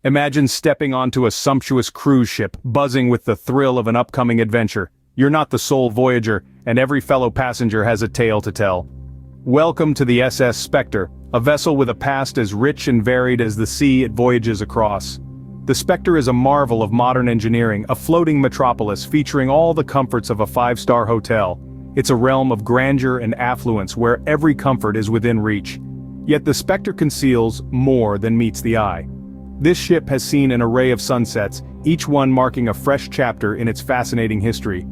Imagine stepping onto a sumptuous cruise ship, buzzing with the thrill of an upcoming adventure. You're not the sole voyager, and every fellow passenger has a tale to tell. Welcome to the SS Spectre, a vessel with a past as rich and varied as the sea it voyages across. The Spectre is a marvel of modern engineering, a floating metropolis featuring all the comforts of a five-star hotel. It's a realm of grandeur and affluence where every comfort is within reach. Yet the Spectre conceals more than meets the eye. This ship has seen an array of sunsets, each one marking a fresh chapter in its fascinating history.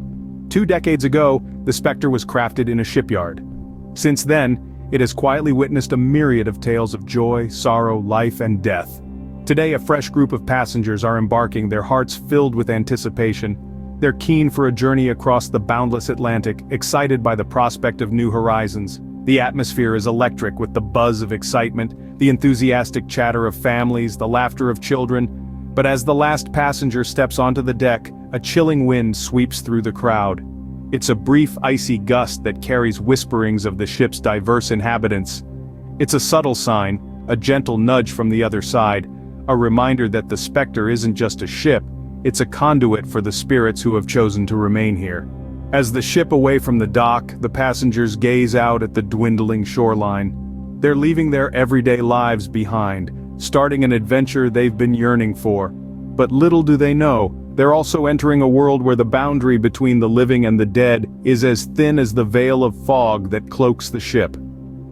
2 decades ago, the Spectre was crafted in a shipyard. Since then, it has quietly witnessed a myriad of tales of joy, sorrow, life, and death. Today, a fresh group of passengers are embarking, their hearts filled with anticipation. They're keen for a journey across the boundless Atlantic, excited by the prospect of new horizons. The atmosphere is electric with the buzz of excitement, the enthusiastic chatter of families, the laughter of children. But as the last passenger steps onto the deck, a chilling wind sweeps through the crowd. It's a brief icy gust that carries whisperings of the ship's diverse inhabitants. It's a subtle sign, a gentle nudge from the other side, a reminder that the Spectre isn't just a ship, it's a conduit for the spirits who have chosen to remain here. As the ship away from the dock, the passengers gaze out at the dwindling shoreline. They're leaving their everyday lives behind, starting an adventure they've been yearning for. But little do they know, they're also entering a world where the boundary between the living and the dead is as thin as the veil of fog that cloaks the ship.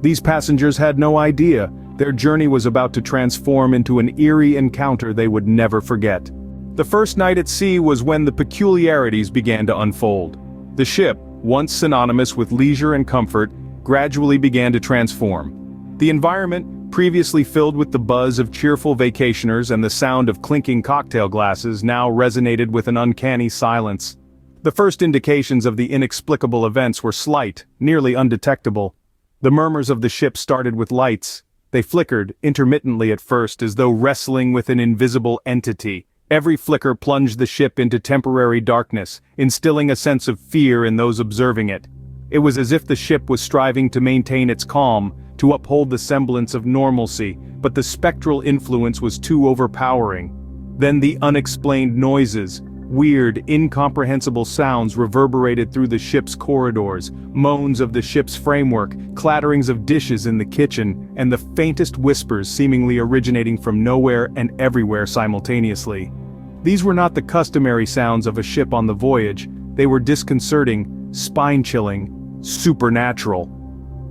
These passengers had no idea their journey was about to transform into an eerie encounter they would never forget. The first night at sea was when the peculiarities began to unfold. The ship, once synonymous with leisure and comfort, gradually began to transform. The environment, previously filled with the buzz of cheerful vacationers and the sound of clinking cocktail glasses, now resonated with an uncanny silence. The first indications of the inexplicable events were slight, nearly undetectable. The murmurs of the ship started with lights. They flickered, intermittently at first, as though wrestling with an invisible entity. Every flicker plunged the ship into temporary darkness, instilling a sense of fear in those observing it. It was as if the ship was striving to maintain its calm, to uphold the semblance of normalcy, but the spectral influence was too overpowering. Then the unexplained noises, weird, incomprehensible sounds reverberated through the ship's corridors, moans of the ship's framework, clatterings of dishes in the kitchen, and the faintest whispers seemingly originating from nowhere and everywhere simultaneously. These were not the customary sounds of a ship on the voyage, they were disconcerting, spine-chilling, supernatural.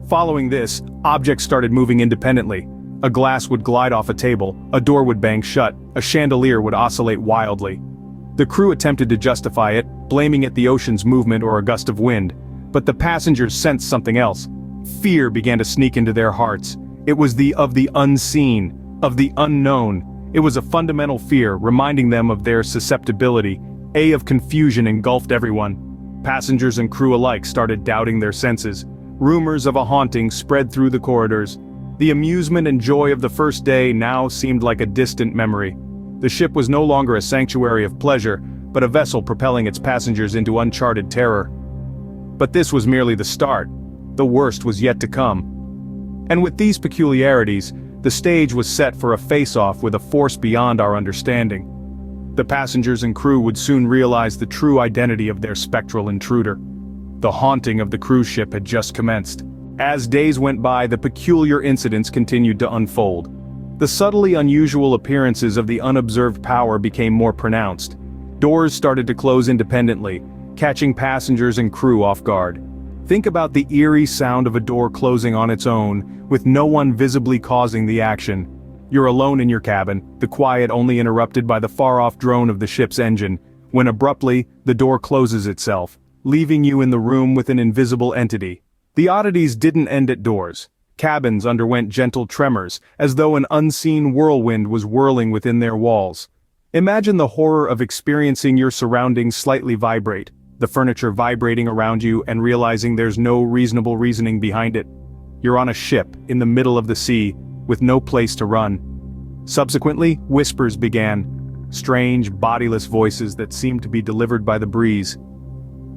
Following this, objects started moving independently. A glass would glide off a table, a door would bang shut, a chandelier would oscillate wildly. The crew attempted to justify it, blaming it the ocean's movement or a gust of wind. But the passengers sensed something else. Fear began to sneak into their hearts. It was of the unseen, of the unknown. It was a fundamental fear, reminding them of their susceptibility. Of confusion engulfed everyone. Passengers and crew alike started doubting their senses. Rumors of a haunting spread through the corridors. The amusement and joy of the first day now seemed like a distant memory. The ship was no longer a sanctuary of pleasure, but a vessel propelling its passengers into uncharted terror. But this was merely the start. The worst was yet to come. And with these peculiarities, the stage was set for a face-off with a force beyond our understanding. The passengers and crew would soon realize the true identity of their spectral intruder. The haunting of the cruise ship had just commenced. As days went by, the peculiar incidents continued to unfold. The subtly unusual appearances of the unobserved power became more pronounced. Doors started to close independently, catching passengers and crew off guard. Think about the eerie sound of a door closing on its own, with no one visibly causing the action. You're alone in your cabin, the quiet only interrupted by the far-off drone of the ship's engine, when abruptly, the door closes itself, leaving you in the room with an invisible entity. The oddities didn't end at doors. Cabins underwent gentle tremors, as though an unseen whirlwind was whirling within their walls. Imagine the horror of experiencing your surroundings slightly vibrate, the furniture vibrating around you and realizing there's no reasonable reasoning behind it. You're on a ship, in the middle of the sea, with no place to run. Subsequently, whispers began, strange, bodiless voices that seemed to be delivered by the breeze.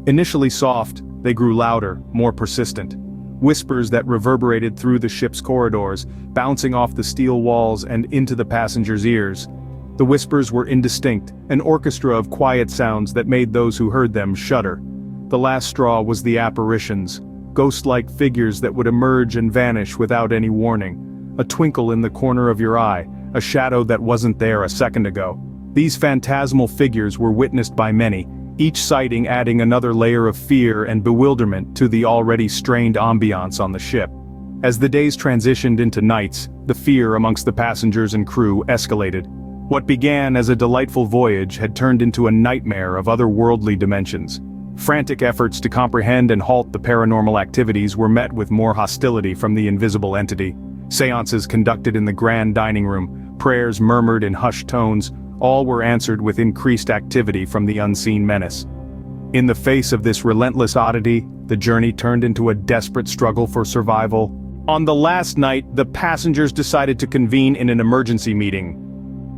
Initially soft, they grew louder, more persistent. Whispers that reverberated through the ship's corridors, bouncing off the steel walls and into the passengers' ears. The whispers were indistinct, an orchestra of quiet sounds that made those who heard them shudder. The last straw was the apparitions, ghost-like figures that would emerge and vanish without any warning. A twinkle in the corner of your eye, a shadow that wasn't there a second ago. These phantasmal figures were witnessed by many, each sighting adding another layer of fear and bewilderment to the already strained ambiance on the ship. As the days transitioned into nights, the fear amongst the passengers and crew escalated. What began as a delightful voyage had turned into a nightmare of otherworldly dimensions. Frantic efforts to comprehend and halt the paranormal activities were met with more hostility from the invisible entity. Seances conducted in the grand dining room, prayers murmured in hushed tones, all were answered with increased activity from the unseen menace. In the face of this relentless oddity, the journey turned into a desperate struggle for survival. On the last night, the passengers decided to convene in an emergency meeting.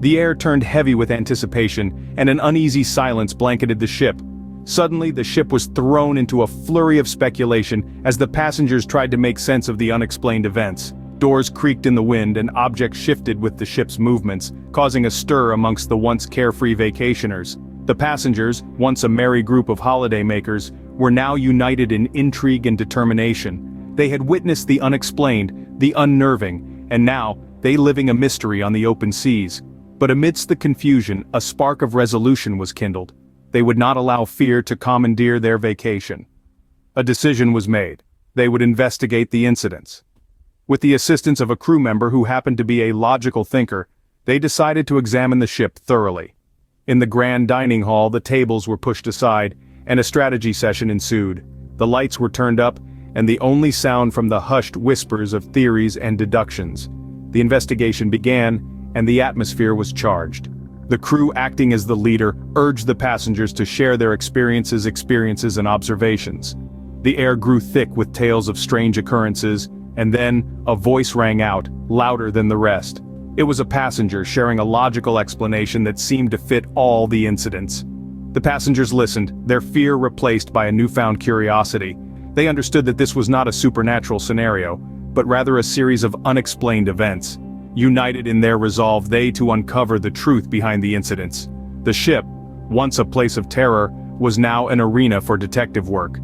The air turned heavy with anticipation, and an uneasy silence blanketed the ship. Suddenly, the ship was thrown into a flurry of speculation as the passengers tried to make sense of the unexplained events. Doors creaked in the wind and objects shifted with the ship's movements, causing a stir amongst the once carefree vacationers. The passengers, once a merry group of holidaymakers, were now united in intrigue and determination. They had witnessed the unexplained, the unnerving, and now, they living a mystery on the open seas. But amidst the confusion, a spark of resolution was kindled. They would not allow fear to commandeer their vacation. A decision was made. They would investigate the incidents. With the assistance of a crew member who happened to be a logical thinker, they decided to examine the ship thoroughly. In the grand dining hall, the tables were pushed aside, and a strategy session ensued. The lights were turned up, and the only sound from the hushed whispers of theories and deductions. The investigation began, and the atmosphere was charged. The crew, acting as the leader, urged the passengers to share their experiences and observations. The air grew thick with tales of strange occurrences, and then, a voice rang out, louder than the rest. It was a passenger sharing a logical explanation that seemed to fit all the incidents. The passengers listened, their fear replaced by a newfound curiosity. They understood that this was not a supernatural scenario, but rather a series of unexplained events. United in their resolve, they to uncover the truth behind the incidents. The ship, once a place of terror, was now an arena for detective work.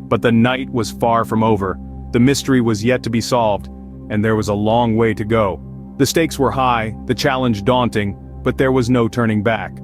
But the night was far from over. The mystery was yet to be solved, and there was a long way to go. The stakes were high, the challenge daunting, but there was no turning back.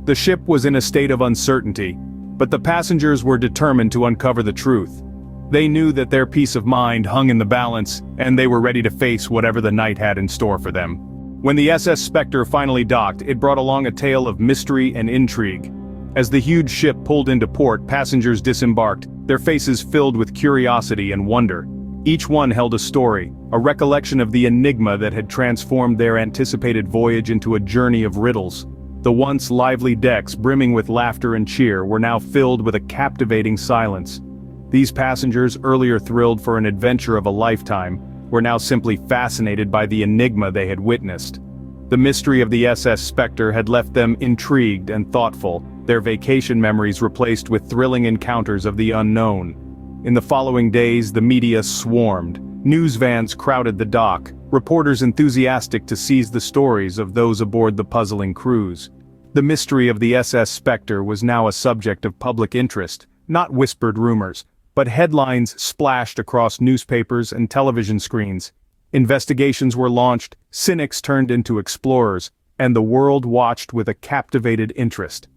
The ship was in a state of uncertainty, but the passengers were determined to uncover the truth. They knew that their peace of mind hung in the balance, and they were ready to face whatever the night had in store for them. When the SS Spectre finally docked, it brought along a tale of mystery and intrigue. As the huge ship pulled into port, passengers disembarked, their faces filled with curiosity and wonder. Each one held a story, a recollection of the enigma that had transformed their anticipated voyage into a journey of riddles. The once lively decks, brimming with laughter and cheer, were now filled with a captivating silence. These passengers, earlier thrilled for an adventure of a lifetime, were now simply fascinated by the enigma they had witnessed. The mystery of the SS Spectre had left them intrigued and thoughtful, their vacation memories replaced with thrilling encounters of the unknown. In the following days, the media swarmed. News vans crowded the dock, reporters enthusiastic to seize the stories of those aboard the puzzling cruise. The mystery of the SS Spectre was now a subject of public interest, not whispered rumors, but headlines splashed across newspapers and television screens. Investigations were launched, cynics turned into explorers, and the world watched with a captivated interest.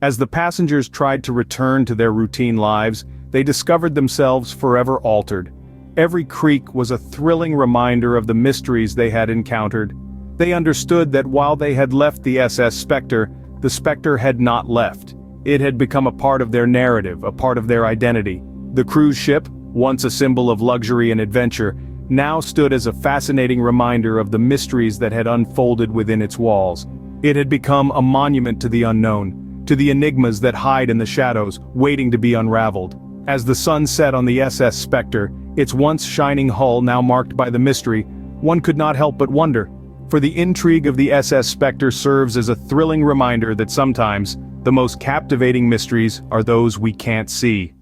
As the passengers tried to return to their routine lives, they discovered themselves forever altered. Every creak was a thrilling reminder of the mysteries they had encountered. They understood that while they had left the SS Spectre, the Spectre had not left. It had become a part of their narrative, a part of their identity. The cruise ship, once a symbol of luxury and adventure, now stood as a fascinating reminder of the mysteries that had unfolded within its walls. It had become a monument to the unknown, to the enigmas that hide in the shadows, waiting to be unraveled. As the sun set on the SS Spectre, its once shining hull now marked by the mystery, one could not help but wonder. For the intrigue of the SS Spectre serves as a thrilling reminder that sometimes, the most captivating mysteries are those we can't see.